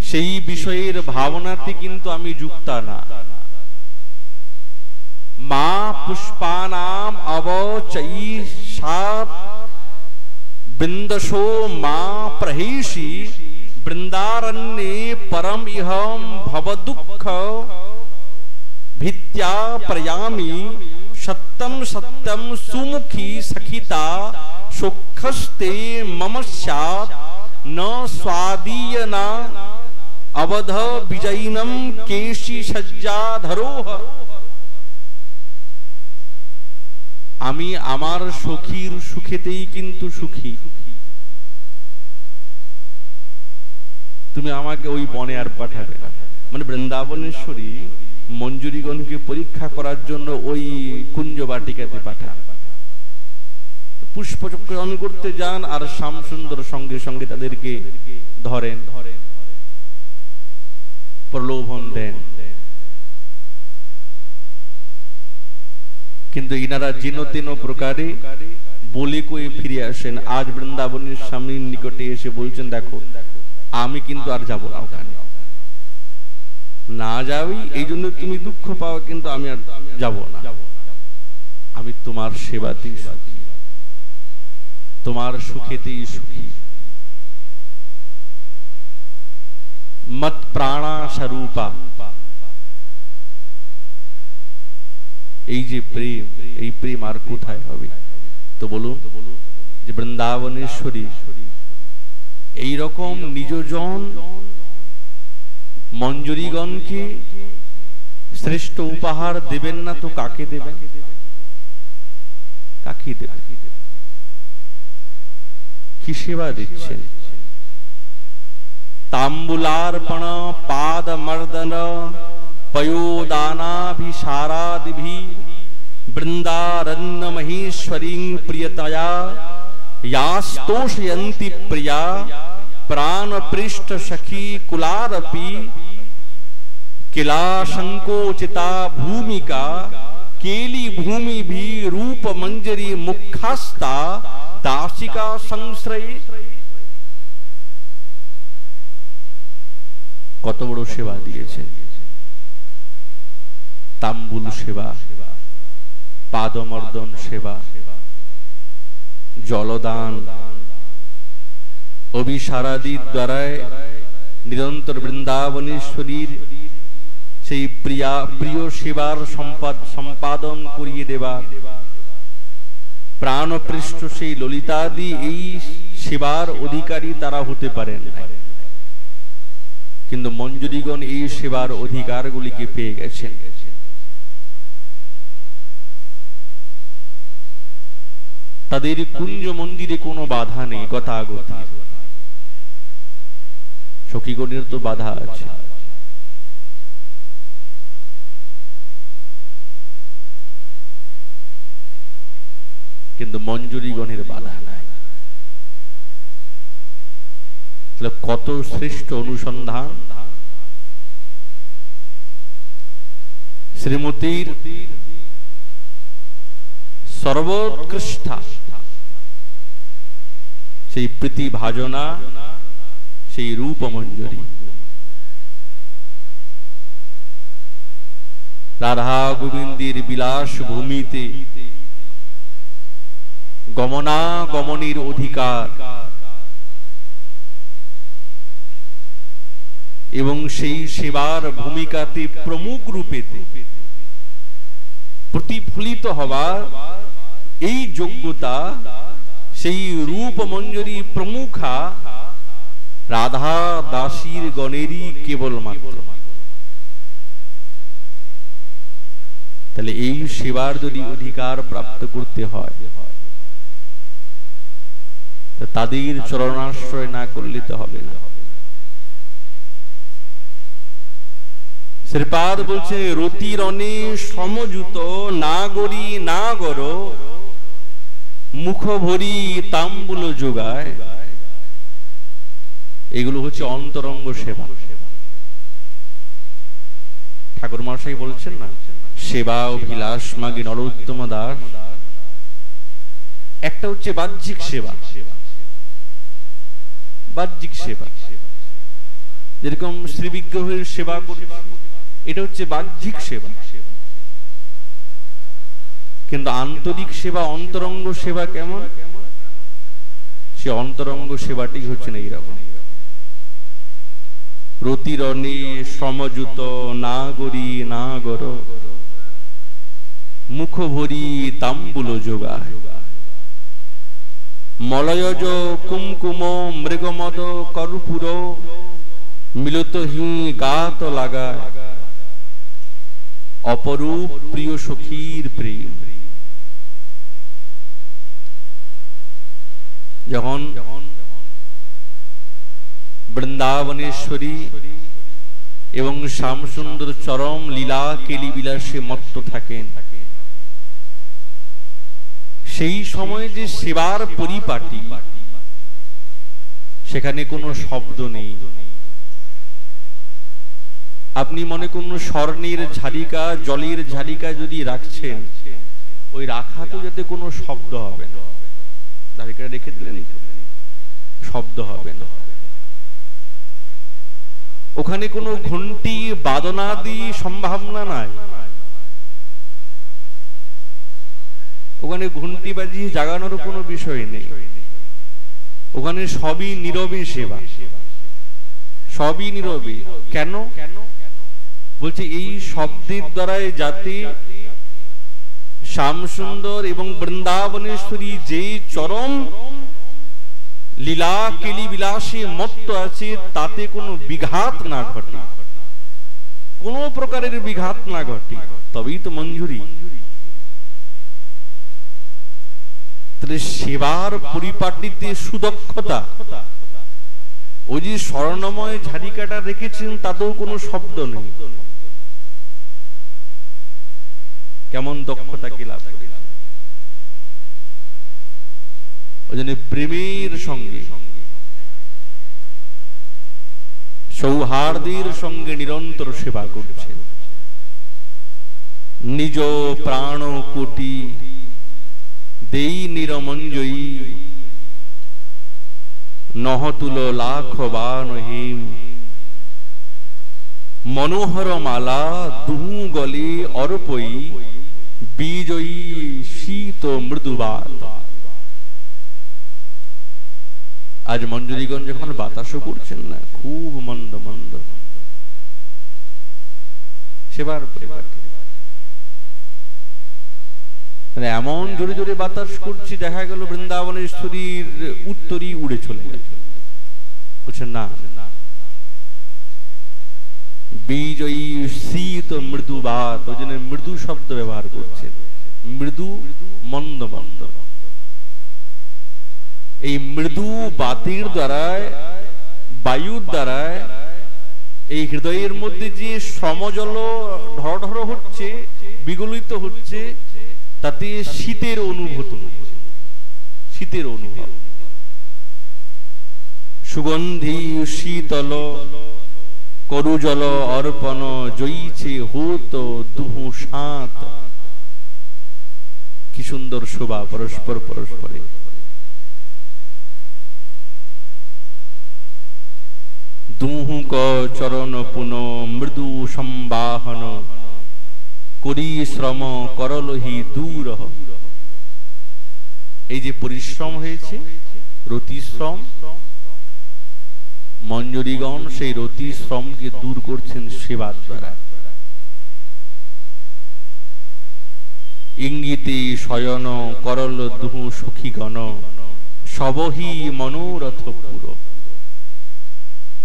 সেই বিষয়ের ভাবনাতে কিন্তু আমি যুক্ত না। মা পুষ্পানাম অবচৈষাৎ বিন্দশো মা প্রহিষি বৃন্দারণ্যে পরম ইহম ভবদুঃখ ভিত্য়া প্রয়ামি সত্যম সত্যম সুমুখী সখিতা সুখস্তে মম স্যাৎ ন স্বাদীয়না অবধ বিজয়িনম কেশি সজ্জাধরোহ। আমি আমার সখীর সুখেতেই কিন্তু সুখী। তুমি আমাকে ওই বনে আর পাঠাবে না। মানে বৃন্দাবনেশ্বরী মঞ্জুরিগণকে পরীক্ষা করার জন্য ওই কুঞ্জ বাটিকাতে পাঠান, পুষ্পচক্রণ করতে যান, আর শ্যামসুন্দর সঙ্গে সঙ্গে তাদেরকে ধরেন, প্রলোভন দেন। কিন্তু ইনারা যেন তেন প্রকারে বলে কয়ে ফিরে আসেন। আজ বৃন্দাবনের স্বামীর নিকটে এসে বলছেন, দেখো আমি কিন্তু আর যাব না ওখানে, না যাবি এই জন্য তুমি দুঃখ পাও, কিন্তু আমি আর যাব না। আমি তোমার সেবাতেই সুখী, তোমার সুখেতেই সুখী। মত প্রাণা স্বরূপা, এই যে প্রেম, এই প্রেম আর কোথায় হবে? তো বলুন যে বৃন্দাবনেশ্বরী এইরকম নিজজন মঞ্জুরিগণকে শ্রেষ্ঠ উপহার দেবেন না তো কাকে দেবেন? কাকে দেবেন? কি সেবা দিচ্ছেন? তাম্বুলার্পণ পাদ মর্দন पयोदानाभिसारादिभि वृंदारण्य महेश्वरी प्रियतया यास्तोषयन्ति प्रिया प्राण पृष्ठ सखी कुलारपि किला संकोचिता भूमिका केली भूमि भी रूप मंजरी मुखास्ता दासिका संश्रय। কত বড় সেবা দিয়েছে! তাম্বুল সেবা, পাদমর্দন সেবা, জলদান, অভিসারাদির দ্বারায় নিরন্তর বৃন্দাবনেশ্বরীর সেই প্রিয় সেবার সম্পাদন করিয়ে দেবা। প্রাণপৃষ্ঠ সেই ললিতাদি এই সেবার অধিকারী তারা হতে পারেন, কিন্তু মঞ্জুরিগণ এই সেবার অধিকারগুলিকে পেয়ে গেছেন। তাদের কুঞ্জ মন্দিরে কোনো বাধা নেই গতাগতি, সখীগণের তো বাধা আছে। কিন্তু মঞ্জুরিগণের বাধা নাই। তাহলে কত শ্রেষ্ঠ অনুসন্ধান! শ্রীমতীর সর্বোৎকৃষ্টা সেই প্রীতি ভাজনা, সেই রূপ মঞ্জুরি। রাধা গোবিন্দের বিলাস ভূমিতে গমনাগমনের অধিকার এবং সেই সেবার ভূমিকাতে প্রমুখ রূপেতে প্রতিফলিত হবার এই যোগ্যতা সেই রূপ মঞ্জুরি প্রমুখা রাধা দাসীর গণেরই কেবলমাত্র। তাহলে এই সেবার যদি অধিকার প্রাপ্ত করতে হয়, তাদের চরণাশ্রয় না করলে তো হবে না। শ্রীপাদ বলছে রতি রণে সমযুত নাগরী নাগর মুখ ভরি তাম্বুল যোগায়। এগুলো হচ্ছে অন্তরঙ্গ সেবা। ঠাকুর মশাই বলছেন না, সেবা অভিলাষ মাগি নরোত্তম দাস। একটা হচ্ছে বাহ্যিক সেবা, বাহ্যিক সেবা, যেরকম শ্রী বিগ্রহের সেবা করছে, এটা হচ্ছে বাহ্যিক সেবা। কিন্তু আন্তরিক সেবা, অন্তরঙ্গ সেবা কেমন? সে অন্তরঙ্গ সেবাটি হচ্ছে না এইরকম, রতিরণে সমযুত নাগরী নাগর মুখ ভরি তাম্বুল যোগায়। মলয়জ কুমকুম মৃগমদ কর্পূর মিলত হি গাত লাগায়। অপরূপ প্রিয় সখীর প্রেম। যখন বৃন্দাবনেশ্বরী এবং শ্যামসুন্দর চরম লীলা কেলি বিলাসে মত্ত থাকেন, সেই সময় যে সেবার পরিপাটি, সেখানে কোনো শব্দ নেই। আপনি মনে করুন স্বর্ণের ঝালিকা, জলের ঝালিকা যদি রাখছেন, ওই রাখাতেও যাতে কোনো শব্দ হবে না। ঝালিকাটা রেখে দিলেন, শব্দ হবে না। ওখানে কোনো ঘন্টি বাদনাদি সম্ভাবনা নাই। ওখানে ঘন্টি বাজিয়ে জাগানোর কোনো বিষয় নেই। ওখানে সবই নীরবে সেবা, সবই নীরবে। কেন বলছে? এই শব্দের দ্বারাই যাতে শ্যামসুন্দর এবং বৃন্দাবনেশ্বরী যে চরম লীলা কেলি বিলাসে মত্ত আছে, তাতে কোনো বিঘাত না ঘটে, কোনো প্রকারের বিঘাত না ঘটে, তবেই তো মঞ্জুরি। তাহলে সেবার পরিপাটিতে সুদক্ষতা। ওই যে স্বর্ণময় ঝালিকাটা রেখেছেন, তাতেও কোনো শব্দ নেই। কেমন দক্ষতা কি লাভ করে? ওই জন্য প্রেমের সঙ্গে, সৌহার্দের সঙ্গে নিরন্তর সেবা করছে। নিজ প্রাণ কোটি দেই নিরমঞ্জয়ী, নহতুল লাখ বানহিম। মনোহর মালা দুহু গলে অর্পই, বিজয়ী শীত মৃদুবাত। আজ মঞ্জুরিগঞ্জ যখন বাতাসও করছেন না, খুব মন্দ মন্দ সেবার পরিপাটি। এমন জোরে জোরে বাতাস করছে, দেখা গেল বৃন্দাবনেশ্বরীর উত্তরই উড়ে চলে গেছে। বলছেন না, বিজয়ী শীত মৃদুবাত, ওই জন্য মৃদু শব্দ ব্যবহার করছেন, মৃদু মন্দ মন্দ। এই মৃদু বাতির দ্বারায়, বায়ুর দ্বারায় এই হৃদয়ের মধ্যে যে সমজল ঢড় হচ্ছে, বিগলিত হচ্ছে, তাতে শীতের অনুভূত, শীতের অনুভব। সুগন্ধি শীতল করুজল অর্পণ, জয়ীছে হোত দুহু সাত। কি সুন্দর শোভা পরস্পর পরস্পরে। দুহুক চরণ পুন মৃদু সম্বাহন, করি শ্রম করলহি দূর। এই যে পরিশ্রম হয়েছে, রতিশ্রম, মঞ্জুরিগণ সেই রতিশ্রমকে দূর করছেন সেবার দ্বারা। ইঙ্গিতে শয়ন করল দুহু সখীগণ, সবহি মনোরথ পুর।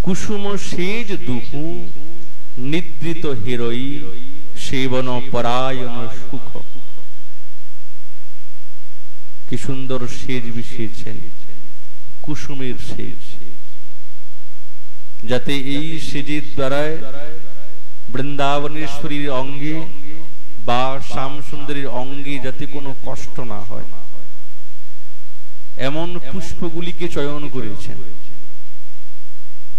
কুসুম সেজ দুহু নিদ্রিত হেরই, সেবন পরায়ণ সুখ। কি সুন্দর সেজ বিছিয়েছেন, কুসুমের সেজ, যাতে এই সেজের দ্বারায় বৃন্দাবনেশ্বরীর অঙ্গে বা শ্যাম সুন্দরীর অঙ্গে যাতে কোনো কষ্ট না হয় এমন পুষ্পগুলিকে চয়ন করেছেন।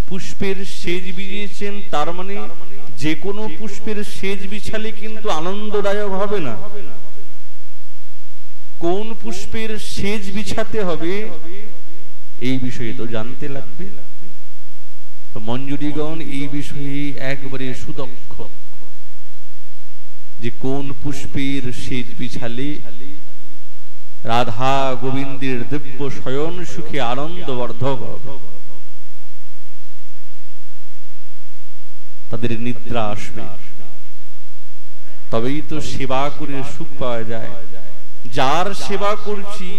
পুষ্পের সেজ বিছিয়েছেন, তার মানে যে কোনো পুষ্পের সেজ বিছালে কিন্তু আনন্দদায়ক হবে না। কোন পুষ্পের সেজ বিছাতে হবে এই বিষয়ে তো জানতে লাগবে। তো মঞ্জুরিগণ এই বিষয়ে একবারে সুদক্ষ, যে কোন পুষ্পের সেজ বিছালে রাধা গোবিন্দের দিব্য শয়ন সুখে আনন্দবর্ধক তাদের নিদ্রা আসবে, তবেই তো সেবা করে সুখ পাওয়া যায়। যার সেবা করছি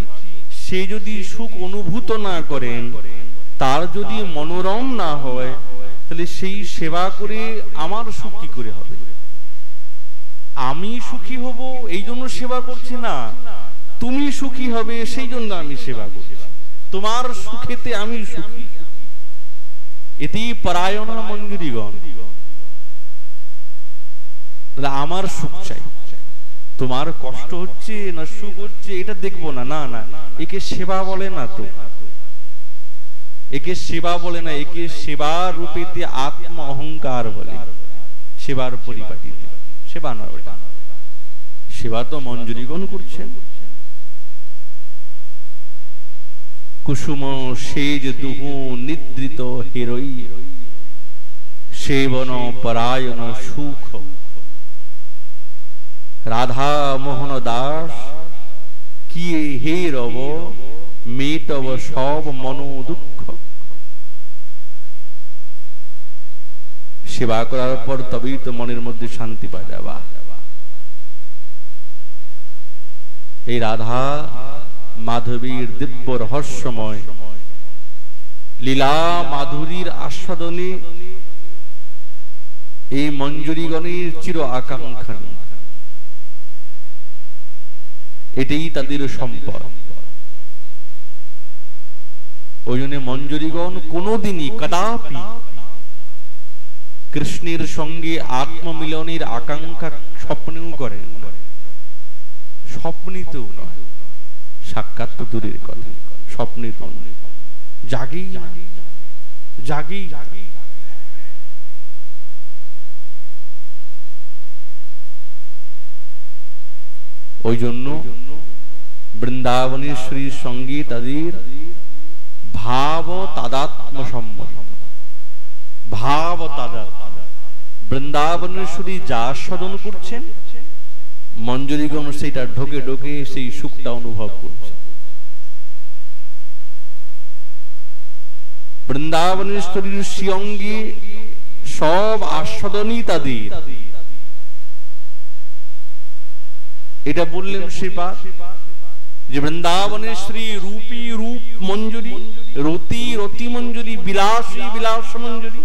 সে যদি সুখ অনুভূত না করেন, তার যদি মনোরম না হয়, তাহলে সেই সেবা করে আমার সুখ কি করে হবে? আমি সুখী হব এই জন্য সেবা করছি না, তুমি সুখী হবে সেই জন্য আমি সেবা করছি। তোমার সুখেতে আমি সুখী, এতেই পরায়ণা মঞ্জুরিগণ। আমার সুখ চাই, তোমার কষ্ট হচ্ছে না সুখ হচ্ছে এটা দেখবো না। না না, একে সেবা বলে না, তো একে সেবা বলে না, একে সেবা রূপেতে আত্ম অহংকার বলে। সেবার পরিপাটিতে সেবা নয় ওটা। সেবা তো মঞ্জুরিগণ করছেন। কুসুম সেজ দুহু নিদ্রিত হেরই, সেবন পরায়ণ সুখ। রাধা মোহন দাস কি হে রব, মেটব সব মনো দুঃখ। সেবা করার পর তবেই তো মনের মধ্যে শান্তি পাওয়া যাবে। এই রাধা মাধবীর দিব্য রহস্যময় লীলা মাধুরীর আস্বাদনে এই মঞ্জুরিগণের চির আকাঙ্ক্ষা, এটাই তাদের সম্পদ। ওই জন্য মঞ্জুরিগণ কোনদিনই কদাপি কৃষ্ণের সঙ্গে আত্মমিলনের আকাঙ্ক্ষা স্বপ্নেও করেন না। স্বপ্নিতেও নয়, সাক্ষাৎ তো দূরের কথা, স্বপ্নিতেও নয়, জাগেই জাগেই। ওই জন্য বৃন্দাবনেশ্বরীর সঙ্গে তাদের ভাব তাদাত্ম্য সম্বন্ধ। ভাব তাদাত্ম্য, বৃন্দাবনেশ্বরী যা সাধন করছেন মঞ্জুরিগণ সেইটা ঢোকে ঢোকে সেই সুখটা অনুভব করছে। বৃন্দাবনেশ্বরীর শ্রীঅঙ্গে সব আস্বাদনই তাদের। এটা বললেন শ্রীপাদ যে বৃন্দাবনেশ্বরী রূপী রূপ মঞ্জুরি, রতি রতি মঞ্জুরি, বিলাসী বিলাস মঞ্জুরি।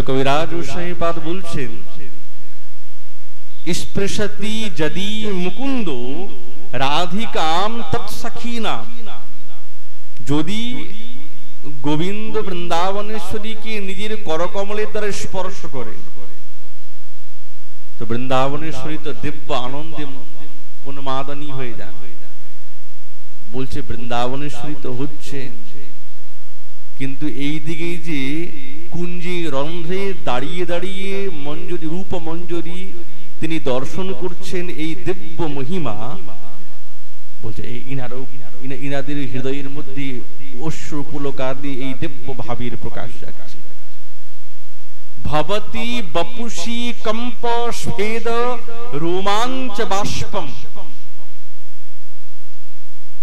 কবিরাজ শ্রীপাদ বলছেন স্পৃশতি যদি মুকুন্দ রাধিকাম তৎসখীনা। যদি গোবিন্দ বৃন্দাবনেশ্বরীকে নিজের করকমলের দ্বারা স্পর্শ করে তো বৃন্দাবনেশ্বরী তো দিব্য আনন্দে উন্মাদনী হয়ে যান। বলছে বৃন্দাবনেশ্বরী তো হচ্ছে, কিন্তু এই দিকে যে কুঞ্জে রন্ধ্রে দাঁড়িয়ে দাঁড়িয়ে মঞ্জুরি রূপ মঞ্জুরি তিনি দর্শন করছেন এই দিব্য মহিমা। বলছে ইনাদের হৃদয়ের মধ্যে অশ্রু পুলকাদি এই দিব্য ভাবের প্রকাশ যাচ্ছে। ভবতি বপুষি কম্প স্ফেদ রোমাঞ্চ বাষ্পম।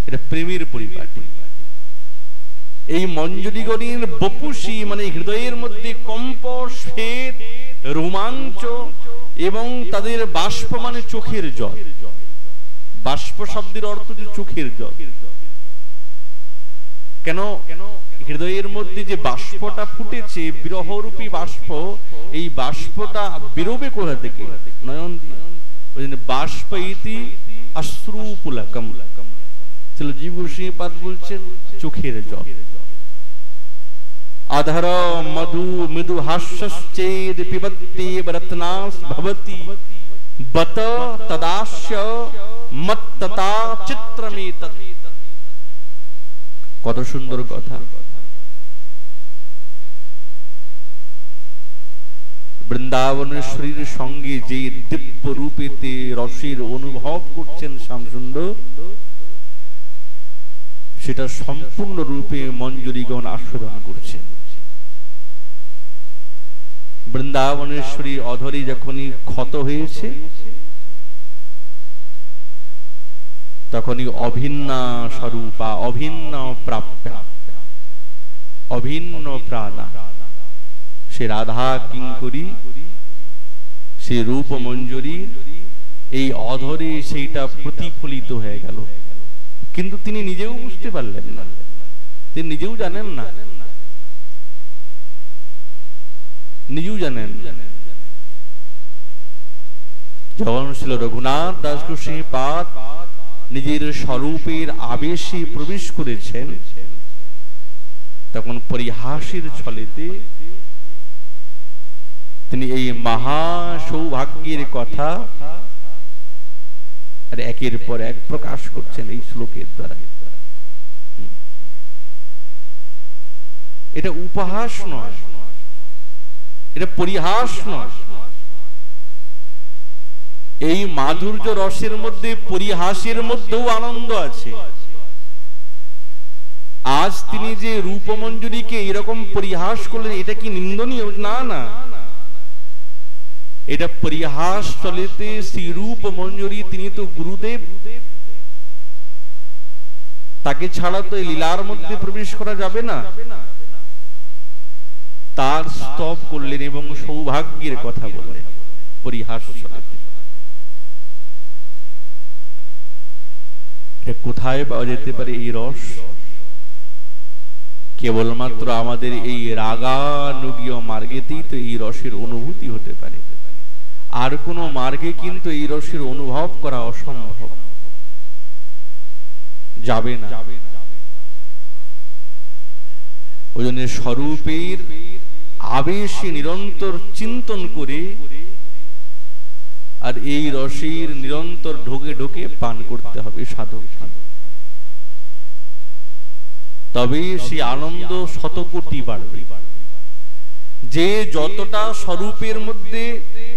এটা প্রেমের পরিপাটি। এই মঞ্জুরিগণের বপুষি মানে হৃদয়ের মধ্যে কম্প স্ফেদ রোমাঞ্চ এবং তাদের বাষ্প মানে চোখের জল। বাষ্প শব্দের অর্থ যে চোখের জল। কেন হৃদয়ের মধ্যে যে বাষ্পটা ফুটেছে বিরহরূপী বাষ্প, এই বাষ্পটা বেরোবে কোথা থেকে? নয়ন দিয়ে। বাষ্প ইতি অশ্রুপুলকম। জীব শ্রীপাদ বলছেন চোখের জল। अधर मधु मृदु हास्यश्चेद पिबत्ति रत्नास भवति बत तदास्य मत्तता चित्रमेतत्। কত সুন্দর কথা। বৃন্দাবনেশ্বরীর সঙ্গে যে দিব্য রূপেতে রসের অনুভব করছেন শ্যামসুন্দর, সেটা সম্পূর্ণ রূপে মঞ্জুরিগণ আস্বাদন করছেন। বৃন্দাবনেশ্বরী অধরে যখনই ক্ষত হয়েছে, তখনই অভিন্না স্বরূপা, অভিন্ন প্রাপ্যা, অভিন্ন প্রাণা সে রাধা কিঙ্করী, সে রূপ মঞ্জুরি এই অধরে সেইটা প্রতিফলিত হয়ে গেল। কিন্তু তিনি নিজেও বুঝতে পারলেন না, তিনি নিজেও জানেন না, নিজেও জানেন। যখন ছিল রঘুনাথ দাস গোস্বামী পাদ নিজের স্বরূপের আবেশে প্রবেশ করেছেন, তখন পরিহাসের ছলেতে তিনি এই মহা সৌভাগ্যের কথা আর একের পর এক প্রকাশ করছেন এই শ্লোকের দ্বারা। এটা উপহাস নয়, এটা পরিহাস নয়। এই মাধুর্য রসের মধ্যে পরিহাসের মধ্যেও আনন্দ আছে। আজ তিনি যে রূপমঞ্জুরিকে এরকম পরিহাস করলেন, এটা কি নিন্দনীয়? না না, এটা পরিহাস চলেতে শ্রী রূপ মঞ্জুরি, তিনি তো গুরুদেব, তাকে ছাড়া তো এই লীলার মধ্যে প্রবেশ করা যাবে না। তার স্তব করলেন এবং সৌভাগ্যের কথা বললেন পরিহাস চলেতে। কোথায় পাওয়া যেতে পারে এই রস? কেবলমাত্র আমাদের এই রাগানুগীয় মার্গেতেই তো এই রসের অনুভূতি হতে পারে। আর কোন মার্গে কিন্তু এই রসের অনুভব করা অসম্ভব, যাবে না। ওই জন্য স্বরূপের আবেশে নিরন্তর চিন্তন করে আর এই রসের নিরন্তর ঢোকে ঢোকে পান করতে হবে সাধক। তবে সে আনন্দ শতকোটি বাড়বে। যে যতটা স্বরূপের মধ্যে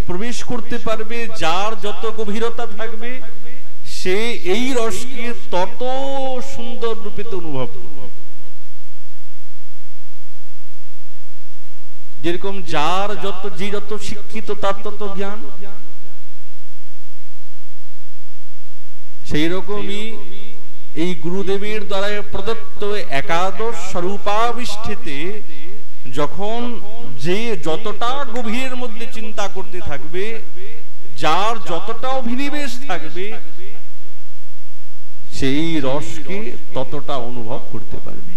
প্রবেশ করতে পারবে, যার যত গভীরতা থাকবে, সে এই রসকে তত সুন্দর রূপে অনুভব করবে। যেরকম যার যে যত শিক্ষিত তার তত জ্ঞান, সেই রকমই এই গুরুদেবের দ্বারা প্রদত্ত একাদশ স্বরূপাবিষ্ঠিতে যখন যে যতটা গভীরের মধ্যে চিন্তা করতে থাকবে, যার যতটা অভিনিবেশ থাকবে, সেই রসকে ততটা অনুভব করতে পারবে।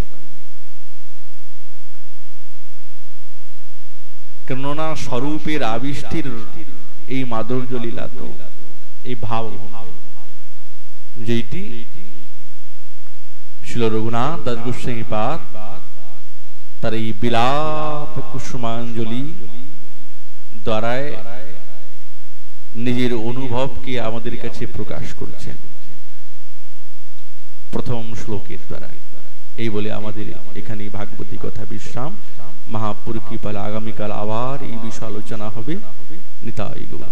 কেননা স্বরূপের আবিষ্টির এই মাধুর্য লীলা তো এই ভাব, যেটি শ্রী রঘুনাথ দাস গোস্বামী পাদ তার এই বিলাপ কুসুমাঞ্জলি দ্বারায় নিজের অনুভবকে আমাদের কাছে প্রকাশ করছেন প্রথম শ্লোকের দ্বারা। এই বলে আমাদের এখানে ভাগবতী কথা বিশ্রাম। মহাপুর কৃপাল আগামীকাল আবার এই বিষয় আলোচনা হবে। নিতাই গৌর।